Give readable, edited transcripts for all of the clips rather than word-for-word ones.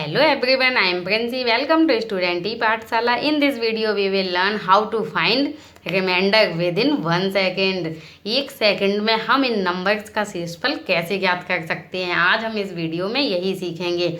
Hello everyone, I am Princy. Welcome to Student E Pathshala. In this video, we will learn how to find remainder within 1 second. 1 second में हम इन numbers का शेषफल कैसे ज्ञात कर सकते हैं, आज हम इस वीडियो में यही सीखेंगे।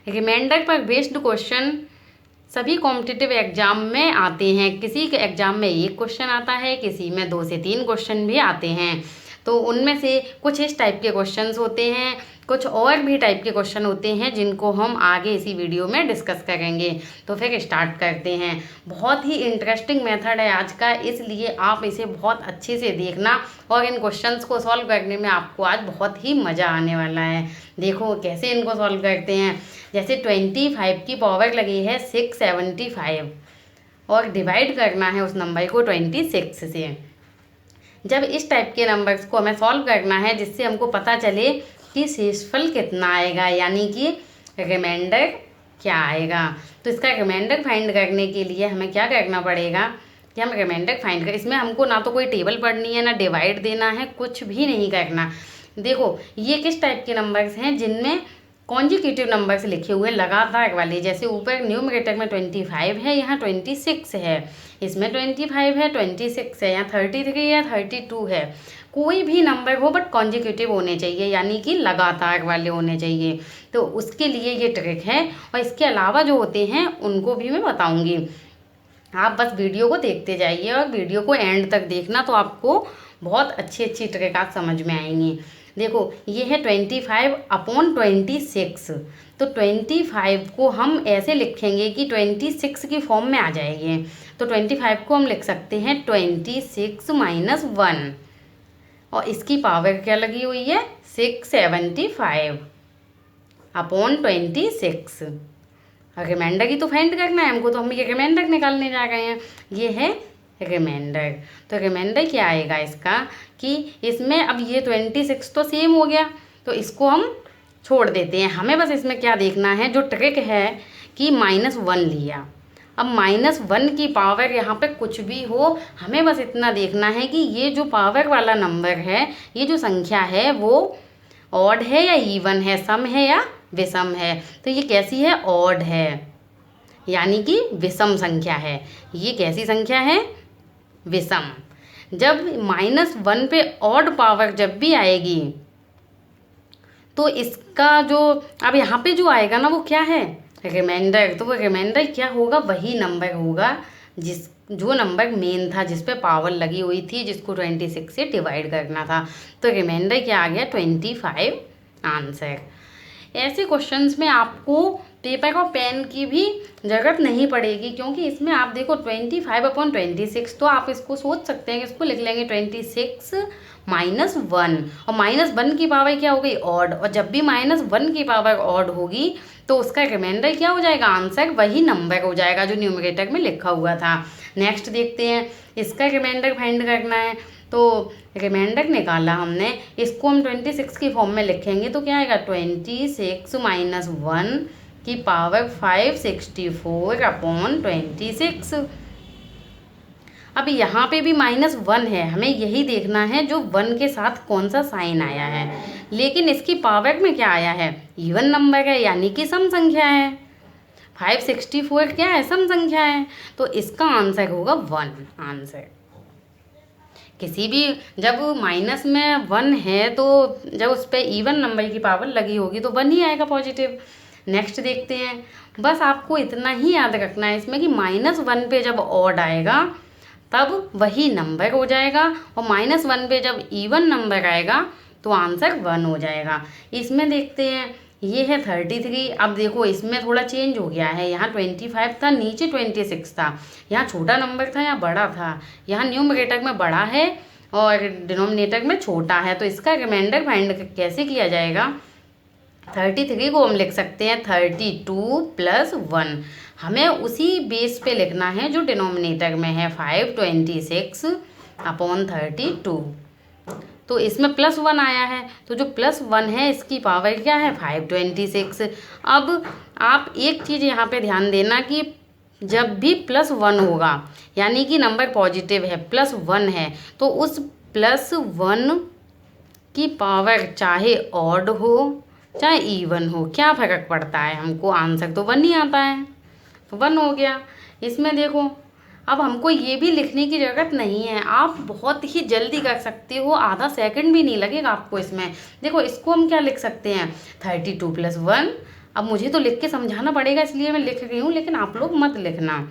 रिमाइंडर पर बेस्ड क्वेश्चन सभी कॉम्पिटिटिव एग्जाम में आते हैं। किसी के एग्जाम में 1 क्वेश्चन आता है, किसी में 2 से 3 क्वेश्चन भी आते हैं। तो उनमें से कुछ इस टाइप के क्वेश्चंस होते हैं, कुछ और भी टाइप के क्वेश्चन होते हैं जिनको हम आगे इसी वीडियो में डिस्कस करेंगे। तो फिर स्टार्ट करते हैं। बहुत ही इंटरेस्टिंग मेथड है आज का, इसलिए आप इसे बहुत अच्छे से देखना और इन क्वेश्चंस को सॉल्व करने में आपको आज बहुत ही मज़ा आने वाला है। देखो कैसे इनको सॉल्व करते हैं। जैसे 25 की पावर लगी है 675 और डिवाइड करना है उस नंबर को 26 से। जब इस टाइप के नंबर्स को हमें सॉल्व करना है जिससे हमको पता चले कि शेषफल कितना आएगा, यानी कि रिमाइंडर क्या आएगा, तो इसका रिमाइंडर फाइंड करने के लिए हमें क्या करना पड़ेगा कि हम रिमाइंडर फाइंड करें। इसमें हमको ना तो कोई टेबल पढ़नी है, ना डिवाइड देना है, कुछ भी नहीं करना। देखो ये किस टाइप के नंबर्स हैं जिनमें कॉन्जिक्यूटिव नंबर्स लिखे हुए लगातार वाले। जैसे ऊपर न्यूमरेटर में 25 है, यहाँ 26 है, इसमें 25 है, 26 है, यहाँ 33 या 32 है। कोई भी नंबर हो बट कॉन्जिक्यूटिव होने चाहिए, यानी कि लगातार वाले होने चाहिए। तो उसके लिए ये ट्रिक है और इसके अलावा जो होते हैं उनको भी मैं बताऊँगी। आप बस वीडियो को देखते जाइए और वीडियो को एंड तक देखना, तो आपको बहुत अच्छी अच्छी ट्रिक आप समझ में आएंगी। देखो ये है 25/26, तो 25 को हम ऐसे लिखेंगे कि 26 की फॉर्म में आ जाएगी। तो 25 को हम लिख सकते हैं 26 - 1 और इसकी पावर क्या लगी हुई है 675/26। रिमाइंडर की तो फाइंड करना है हमको, तो हम ये रिमाइंडर निकालने जा रहे हैं। ये है रिमाइंडर। तो रिमाइंडर क्या आएगा इसका कि इसमें अब ये 26 तो सेम हो गया, तो इसको हम छोड़ देते हैं। हमें बस इसमें क्या देखना है, जो ट्रिक है कि -1 लिया। अब -1 की पावर यहाँ पे कुछ भी हो, हमें बस इतना देखना है कि ये जो पावर वाला नंबर है, ये जो संख्या है वो ऑड है या इवन है, सम है या विषम है। तो ये कैसी है, ऑड है, यानी कि विषम संख्या है। ये कैसी संख्या है, विषम। जब -1 पे ऑड पावर जब भी आएगी तो इसका जो अब यहाँ पे जो आएगा ना वो क्या है, रिमाइंडर। तो वो रिमाइंडर क्या होगा, वही नंबर होगा जो नंबर मेन था, जिस पे पावर लगी हुई थी, जिसको 26 से डिवाइड करना था। तो रिमाइंडर क्या आ गया 25 आंसर। ऐसे क्वेश्चंस में आपको पेपर और पेन की भी ज़रूरत नहीं पड़ेगी, क्योंकि इसमें आप देखो 25/26, तो आप इसको सोच सकते हैं कि इसको लिख लेंगे 26 - 1 और -1 की पावर क्या हो गई, ऑड। और जब भी -1 की पावर ऑड होगी तो उसका रिमाइंडर क्या हो जाएगा, आंसर वही नंबर हो जाएगा जो न्यूमरेटर में लिखा हुआ था। नेक्स्ट देखते हैं, इसका रिमाइंडर फाइंड करना है। तो रिमाइंडर निकाला हमने, इसको हम 26 की फॉर्म में लिखेंगे तो क्या आएगा 26 - 1 की पावर 564/26। अब यहाँ पे भी -1 है, हमें यही देखना है जो 1 के साथ कौन सा साइन आया है। लेकिन इसकी पावर में क्या आया है, इवन नंबर है, यानी कि सम संख्या है। 564 क्या है, सम संख्या है, तो इसका आंसर होगा 1 आंसर। किसी भी जब माइनस में 1 है तो जब उस पर इवन नंबर की पावर लगी होगी तो 1 ही आएगा पॉजिटिव। नेक्स्ट देखते हैं, बस आपको इतना ही याद रखना है इसमें कि -1 पे जब ऑड आएगा तब वही नंबर हो जाएगा, और -1 पे जब इवन नंबर आएगा तो आंसर 1 हो जाएगा। इसमें देखते हैं, ये है 33। अब देखो इसमें थोड़ा चेंज हो गया है, यहाँ 25 था, नीचे 26 था, यहाँ छोटा नंबर था, यहाँ बड़ा था, यहाँ न्यूमरेटर में बड़ा है और डिनोमिनेटर में छोटा है। तो इसका रिमाइंडर फाइंड कैसे किया जाएगा, 33 को हम लिख सकते हैं 32 + 1। हमें उसी बेस पे लिखना है जो डिनोमिनेटर में है, 526/32। तो इसमें +1 आया है, तो जो +1 है इसकी पावर क्या है 526। अब आप एक चीज़ यहाँ पे ध्यान देना कि जब भी +1 होगा, यानी कि नंबर पॉजिटिव है, +1 है, तो उस +1 की पावर चाहे ऑड हो चाहे इवन हो, क्या फ़र्क पड़ता है, हमको आंसर तो 1 ही आता है, 1 हो गया। इसमें देखो अब हमको ये भी लिखने की ज़रूरत नहीं है, आप बहुत ही जल्दी कर सकते हो, आधा सेकंड भी नहीं लगेगा आपको इसमें। देखो इसको हम क्या लिख सकते हैं, 32 + 1। अब मुझे तो लिख के समझाना पड़ेगा इसलिए मैं लिख रही हूँ, लेकिन आप लोग मत लिखना।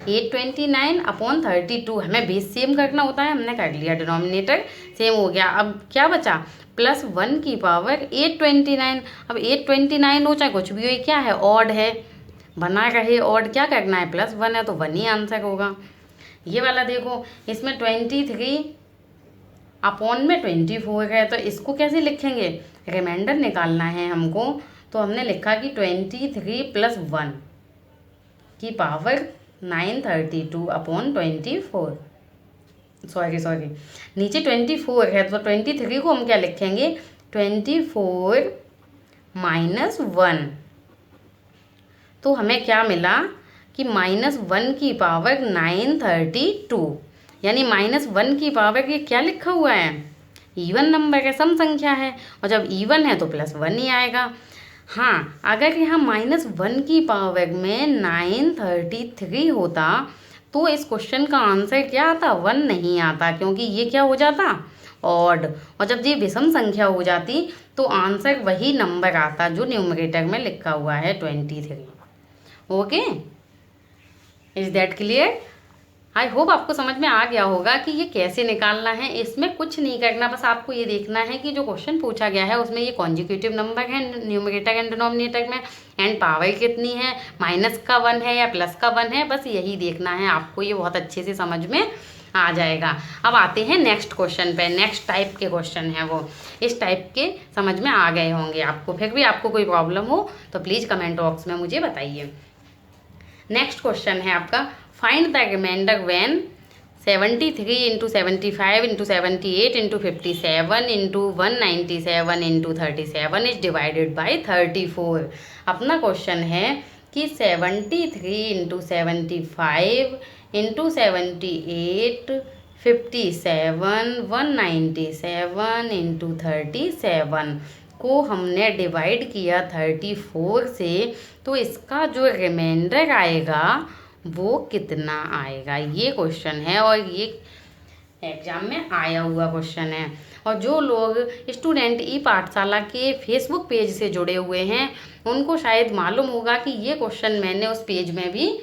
829/32 हमें बेस सेम करना होता है, हमने कर लिया, डिनोमिनेटर सेम हो गया। अब क्या बचा, +1 की पावर 829। अब 829 हो चाहे कुछ भी हो, क्या है, ऑड है, बना रहे ऑड, क्या करना है, +1 है तो 1 ही आंसर होगा। ये वाला देखो, इसमें 23/24 है, तो इसको कैसे लिखेंगे, रिमाइंडर निकालना है हमको, तो हमने लिखा कि 23 + 1 की पावर 932/24। सॉरी नीचे 24 है, तो 23 को हम क्या लिखेंगे, 24 - 1। तो हमें क्या मिला कि -1 की पावर 932, यानी -1 की पावर ये क्या लिखा हुआ है, इवन नंबर है, सम संख्या है, और जब इवन है तो +1 ही आएगा। हाँ, अगर यहाँ -1 की पावर में 933 होता तो इस क्वेश्चन का आंसर क्या आता, 1 नहीं आता, क्योंकि ये क्या हो जाता, ऑड, और जब ये विषम संख्या हो जाती तो आंसर वही नंबर आता जो न्यूमरेटर में लिखा हुआ है 23। Okay, is that clear? I hope आपको समझ में आ गया होगा कि ये कैसे निकालना है। इसमें कुछ नहीं करना, बस आपको ये देखना है कि जो क्वेश्चन पूछा गया है उसमें ये कॉन्जिक्यूटिव नंबर है न्यूमरेटर एंड डिनोमिनेटर में, एंड पावर कितनी है, माइनस का 1 है या प्लस का 1 है, बस यही देखना है आपको, ये बहुत अच्छे से समझ में आ जाएगा। अब आते हैं नेक्स्ट क्वेश्चन पे, नेक्स्ट टाइप के क्वेश्चन है वो, इस टाइप के समझ में आ गए होंगे आपको। फिर भी आपको कोई प्रॉब्लम हो तो प्लीज़ कमेंट बॉक्स में मुझे बताइए। नेक्स्ट क्वेश्चन है आपका, find the remainder when 73 × 75 × 78 × 57 × 197 × 37 is divided by 34। अपना क्वेश्चन है कि 73 × 75 × 78 57 197 × 37 को हमने डिवाइड किया 34 से, तो इसका जो रिमाइंडर आएगा वो कितना आएगा, ये क्वेश्चन है, और ये एग्जाम में आया हुआ क्वेश्चन है। और जो लोग स्टूडेंट ई पाठशाला के फेसबुक पेज से जुड़े हुए हैं उनको शायद मालूम होगा कि ये क्वेश्चन मैंने उस पेज में भी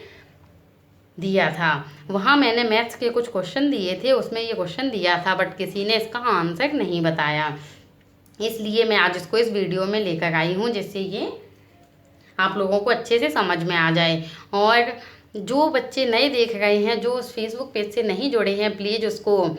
दिया था, वहाँ मैंने मैथ्स के कुछ क्वेश्चन दिए थे, उसमें ये क्वेश्चन दिया था, बट किसी ने इसका आंसर नहीं बताया, इसलिए मैं आज इसको इस वीडियो में लेकर आई हूँ, जिससे ये आप लोगों को अच्छे से समझ में आ जाए। और जो बच्चे नए देख रहे हैं, जो उस फेसबुक पेज से नहीं जुड़े हैं, प्लीज़ उसको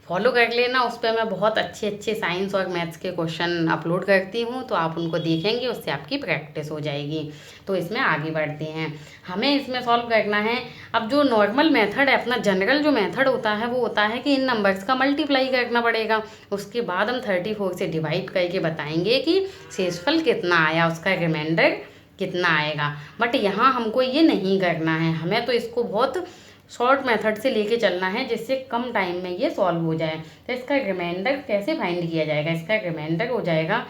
फॉलो कर लेना। उस पर मैं बहुत अच्छे अच्छे साइंस और मैथ्स के क्वेश्चन अपलोड करती हूँ, तो आप उनको देखेंगे, उससे आपकी प्रैक्टिस हो जाएगी। तो इसमें आगे बढ़ते हैं, हमें इसमें सॉल्व करना है। अब जो नॉर्मल मेथड है, अपना जनरल जो मेथड होता है वो होता है कि इन नंबर्स का मल्टीप्लाई करना पड़ेगा, उसके बाद हम 34 से डिवाइड करके बताएंगे कि शेषफल कितना आया, उसका रिमाइंडर कितना आएगा। बट यहाँ हमको ये नहीं करना है, हमें तो इसको बहुत शॉर्ट मेथड से लेके चलना है, जिससे कम टाइम में ये सॉल्व हो जाए। तो इसका रिमाइंडर कैसे फाइंड किया जाएगा, इसका रिमाइंडर हो जाएगा,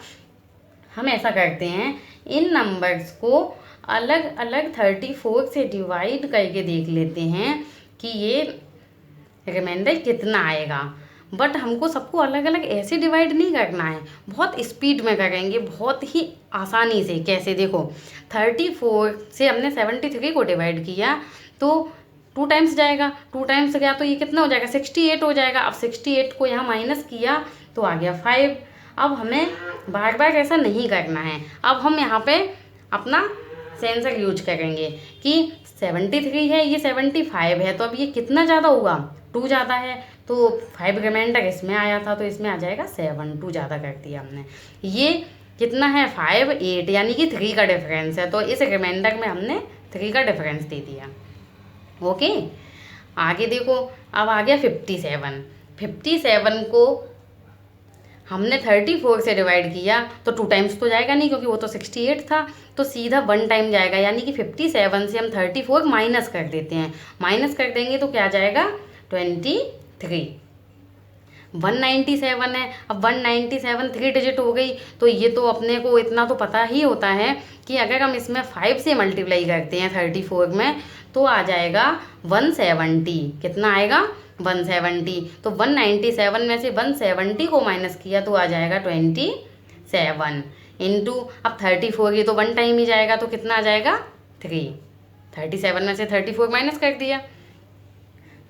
हम ऐसा करते हैं, इन नंबर्स को अलग अलग 34 से डिवाइड करके देख लेते हैं कि ये रिमाइंडर कितना आएगा। बट हमको सबको अलग अलग ऐसे डिवाइड नहीं करना है, बहुत स्पीड में करेंगे, बहुत ही आसानी से। कैसे, देखो 34 से हमने 73 को डिवाइड किया तो 2 टाइम्स जाएगा, 2 टाइम्स गया तो ये कितना हो जाएगा, 68 हो जाएगा। अब 68 को यहाँ माइनस किया तो आ गया 5। अब हमें बार बार ऐसा नहीं करना है, अब हम यहाँ पे अपना सेंसर यूज करेंगे कि 73 है, ये 75 है, तो अब ये कितना ज़्यादा हुआ, 2 ज़्यादा है, तो 5 रिमाइंडर इसमें आया था, तो इसमें आ जाएगा 7, 2 ज़्यादा कर दिया हमने। ये कितना है, 5 8, यानी कि 3 का डिफरेंस है, तो इस रिमाइंडर में हमने 3 का डिफरेंस दे दिया। ओके, आगे देखो, अब आ गया 57। 57 को हमने 34 से डिवाइड किया तो 2 टाइम्स तो जाएगा नहीं, क्योंकि वो तो 68 था, तो सीधा 1 टाइम जाएगा, यानी कि 57 से हम 34 माइनस कर देते हैं, माइनस कर देंगे तो क्या जाएगा, 23। 197 है। अब 197 3 डिजिट हो गई, तो ये तो अपने को इतना तो पता ही होता है कि अगर हम इसमें 5 से मल्टीप्लाई करते हैं 34 में तो आ जाएगा 170। कितना आएगा? 170। तो 197 में से 170 को माइनस किया तो आ जाएगा 27 इंटू, अब 34 ये तो 1 टाइम ही जाएगा तो कितना आ जाएगा? 3। 37 में से 34 माइनस कर दिया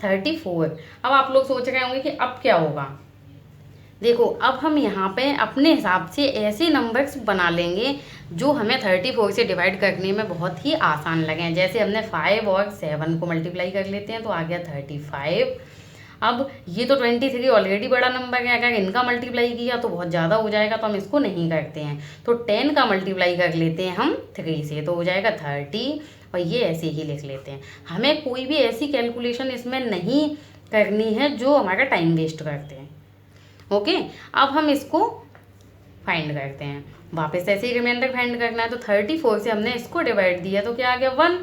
34। अब आप लोग सोच रहे होंगे कि अब क्या होगा। देखो अब हम यहाँ पे अपने हिसाब से ऐसे नंबर्स बना लेंगे जो हमें 34 से डिवाइड करने में बहुत ही आसान लगें। जैसे हमने 5 और 7 को मल्टीप्लाई कर लेते हैं तो आ गया 35। अब ये तो 23 ऑलरेडी बड़ा नंबर है, अगर इनका मल्टीप्लाई किया तो बहुत ज़्यादा हो जाएगा तो हम इसको नहीं करते हैं। तो 10 का मल्टीप्लाई कर लेते हैं हम 3 से तो हो जाएगा 30, और ये ऐसे ही लिख लेते हैं। हमें कोई भी ऐसी कैलकुलेशन इसमें नहीं करनी है जो हमारा टाइम वेस्ट करते हैं। ओके, अब हम इसको फाइंड करते हैं। वापस ऐसे ही रिमाइंडर फाइंड करना है। तो 34 से हमने इसको डिवाइड दिया तो क्या आ गया? 1।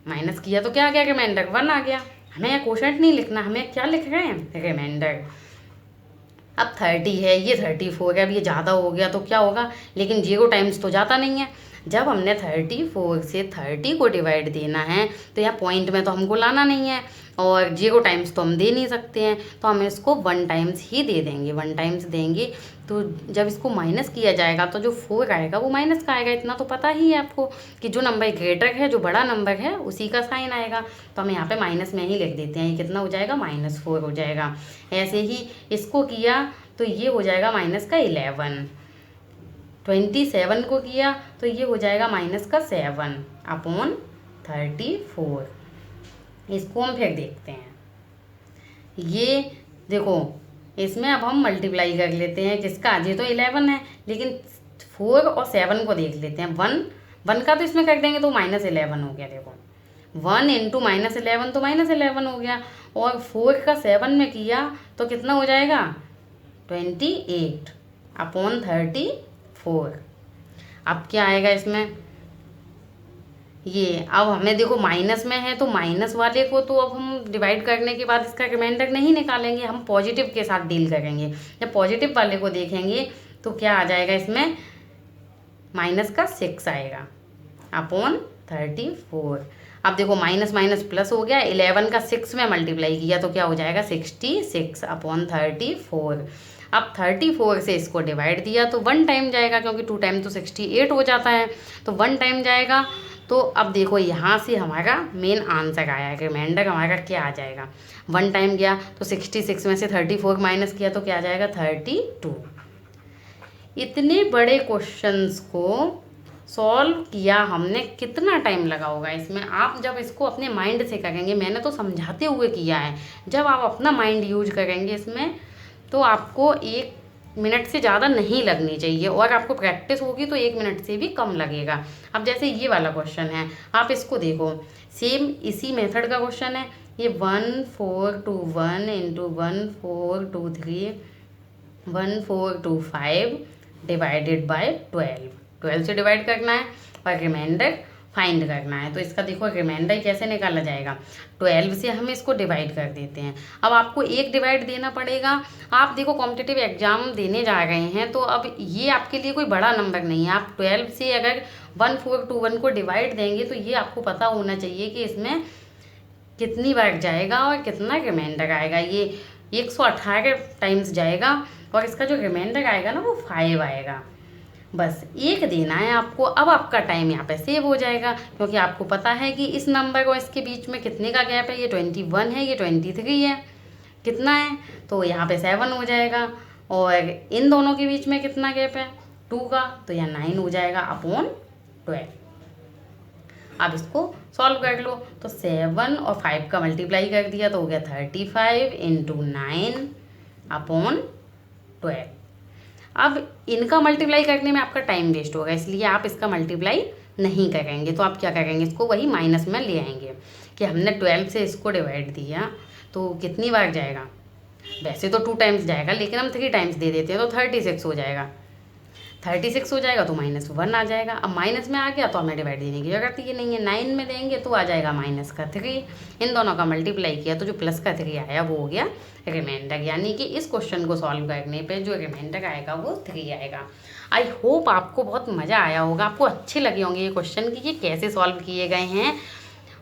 माइनस किया तो क्या आ गया? रिमाइंडर 1 आ गया। हमें यह क्वोशंट नहीं लिखना, हमें क्या लिख रहे हैं? रिमाइंडर। अब 30 है, ये 34 है, अब ये ज़्यादा हो गया तो क्या होगा? लेकिन 0 टाइम्स तो जाता नहीं है। जब हमने 34 से 30 को डिवाइड देना है तो यहाँ पॉइंट में तो हमको लाना नहीं है, और 0 टाइम्स तो हम दे नहीं सकते हैं, तो हम इसको 1 टाइम्स ही दे देंगे। 1 टाइम्स देंगे तो जब इसको माइनस किया जाएगा तो जो 4 आएगा वो माइनस का आएगा। इतना तो पता ही है आपको कि जो नंबर ग्रेटर है, जो बड़ा नंबर है, उसी का साइन आएगा। तो हम यहाँ पे माइनस में ही लिख देते हैं। ये कितना हो जाएगा? -4 हो जाएगा। ऐसे ही इसको किया तो ये हो जाएगा माइनस का 11। 27 को किया तो ये हो जाएगा माइनस का 7 अपॉन 34। इसको हम फिर देखते हैं। ये देखो इसमें अब हम मल्टीप्लाई कर लेते हैं किसका? ये तो 11 है, लेकिन 4 और 7 को देख लेते हैं। 1 का तो इसमें कर देंगे तो -11 हो गया। देखो 1 इंटू -11 तो -11 हो गया, और 4 का 7 में किया तो कितना हो जाएगा? 28 अपॉन 34। अब क्या आएगा इसमें? ये अब हमें देखो माइनस में है तो माइनस वाले को तो अब हम डिवाइड करने के बाद इसका रिमाइंडर नहीं निकालेंगे, हम पॉजिटिव के साथ डील करेंगे। जब पॉजिटिव वाले को देखेंगे तो क्या आ जाएगा इसमें? माइनस का 6 आएगा अपॉन 34। अब देखो माइनस माइनस प्लस हो गया। 11 का 6 में मल्टीप्लाई किया तो क्या हो जाएगा? 66 अपॉन 34। अब 34 से इसको डिवाइड दिया तो 1 टाइम जाएगा, क्योंकि 2 टाइम तो 68 हो जाता है, तो 1 टाइम जाएगा। तो अब देखो यहाँ से हमारा मेन आंसर आया, रिमाइंडर हमारा क्या आ जाएगा? 1 टाइम गया तो 66 में से 34 माइनस किया तो क्या आ जाएगा? 32। इतने बड़े क्वेश्चंस को सॉल्व किया हमने, कितना टाइम लगा होगा इसमें? आप जब इसको अपने माइंड से करेंगे, मैंने तो समझाते हुए किया है, जब आप अपना माइंड यूज करेंगे इसमें तो आपको 1 मिनट से ज़्यादा नहीं लगनी चाहिए, और आपको प्रैक्टिस होगी तो 1 मिनट से भी कम लगेगा। अब जैसे ये वाला क्वेश्चन है, आप इसको देखो, सेम इसी मेथड का क्वेश्चन है। ये 1421 इंटू 1423 1425 डिवाइडेड बाय 12 से डिवाइड करना है और रिमाइंडर फाइंड करना है। तो इसका देखो रिमाइंडर कैसे निकाला जाएगा? 12 से हम इसको डिवाइड कर देते हैं। अब आपको 1 डिवाइड देना पड़ेगा। आप देखो कॉम्पिटिटिव एग्जाम देने जा रहे हैं तो अब ये आपके लिए कोई बड़ा नंबर नहीं है। आप 12 से अगर 1421 को डिवाइड देंगे तो ये आपको पता होना चाहिए कि इसमें कितनी बार जाएगा और कितना रिमाइंडर आएगा। ये 118 टाइम्स जाएगा और इसका जो रिमाइंडर आएगा ना वो 5 आएगा। बस 1 देना है आपको। अब आपका टाइम यहाँ पे सेव हो जाएगा, क्योंकि आपको पता है कि इस नंबर और इसके बीच में कितने का गैप है। ये 21 है, ये 23 है, कितना है? तो यहाँ पे 7 हो जाएगा, और इन दोनों के बीच में कितना गैप है? 2 का, तो यहाँ 9 हो जाएगा अपॉन 12। अब इसको सॉल्व कर लो। तो 7 और 5 का मल्टीप्लाई कर दिया तो हो गया 35 इंटू 9 अपॉन 12। अब इनका मल्टीप्लाई करने में आपका टाइम वेस्ट होगा, इसलिए आप इसका मल्टीप्लाई नहीं करेंगे। तो आप क्या करेंगे? इसको वही माइनस में ले आएंगे कि हमने 12 से इसको डिवाइड दिया तो कितनी बार जाएगा? वैसे तो 2 टाइम्स जाएगा, लेकिन हम 3 टाइम्स दे देते हैं तो 36 हो जाएगा। 36 हो जाएगा तो -1 आ जाएगा। अब माइनस में आ गया तो हमें डिवाइड देने की जरूरत ही नहीं है। 9 में देंगे तो आ जाएगा -3। इन दोनों का मल्टीप्लाई किया तो जो +3 आया वो हो गया रिमाइंडर। यानी कि इस क्वेश्चन को सॉल्व करने पे जो रिमाइंडर आएगा वो 3 आएगा। आई होप आपको बहुत मज़ा आया होगा, आपको अच्छे लगे होंगे ये क्वेश्चन कि ये कैसे सॉल्व किए गए हैं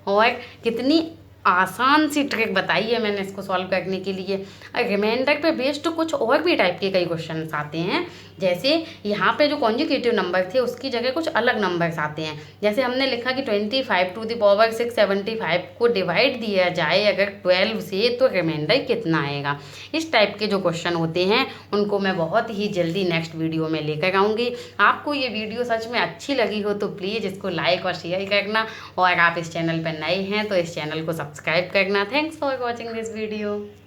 और कितनी आसान सी ट्रिक बताई है मैंने इसको सॉल्व करने के लिए। रिमाइंडर पे बेस्ड कुछ और भी टाइप के कई क्वेश्चन आते हैं, जैसे यहाँ पे जो कॉन्जुगेटिव नंबर थे उसकी जगह कुछ अलग नंबर्स आते हैं। जैसे हमने लिखा कि 25 को डिवाइड दिया जाए अगर 12 से तो रिमाइंडर कितना आएगा। इस टाइप के जो क्वेश्चन होते हैं उनको मैं बहुत ही जल्दी नेक्स्ट वीडियो में लेकर आऊँगी। आपको ये वीडियो सच में अच्छी लगी हो तो प्लीज़ इसको लाइक और शेयर करना, और आप इस चैनल पर नए हैं तो इस चैनल को सब्सक्राइब करना। Thanks for watching this video.